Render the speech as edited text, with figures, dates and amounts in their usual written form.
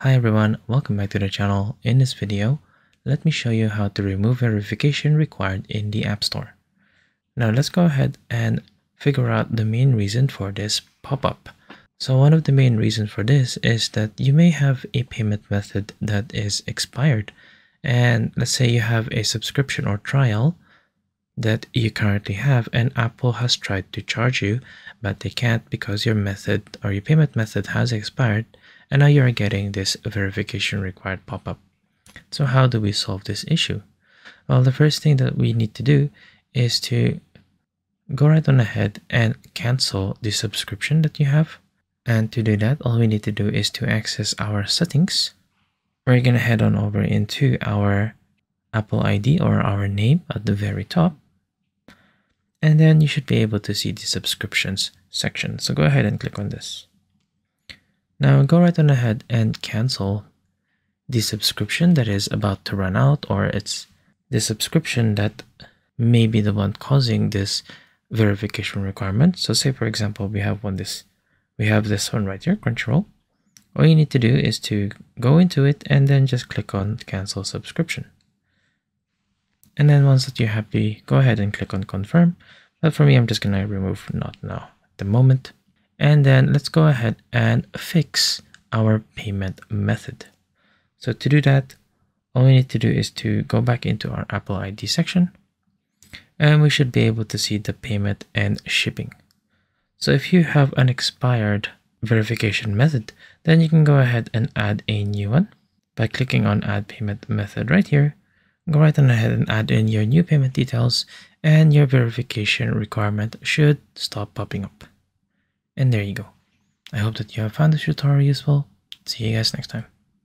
Hi everyone, welcome back to the channel. In this video, let me show you how to remove verification required in the App Store. Now let's go ahead and figure out the main reason for this pop-up. So one of the main reasons for this is that you may have a payment method that is expired. And let's say you have a subscription or trial that you currently have and Apple has tried to charge you, but they can't because your method or your payment method has expired. And now you're getting this verification required pop-up. So how do we solve this issue? Well, the first thing that we need to do is to go right on ahead and cancel the subscription that you have. And to do that, all we need to do is to access our settings. We're going to head on over into our Apple ID or our name at the very top. And then you should be able to see the subscriptions section. So go ahead and click on this. Now go right on ahead and cancel the subscription that is about to run out, or it's the subscription that may be the one causing this verification requirement. So say for example, we have this one right here, Crunchyroll. All you need to do is to go into it and then just click on cancel subscription. And then once that you're happy, go ahead and click on confirm. But for me, I'm just gonna remove not now at the moment. And then let's go ahead and fix our payment method. So to do that, all we need to do is to go back into our Apple ID section, and we should be able to see the payment and shipping. So if you have an expired verification method, then you can go ahead and add a new one by clicking on add payment method right here. Go right on ahead and add in your new payment details, and your verification requirement should stop popping up. And there you go. I hope that you have found this tutorial useful. See you guys next time.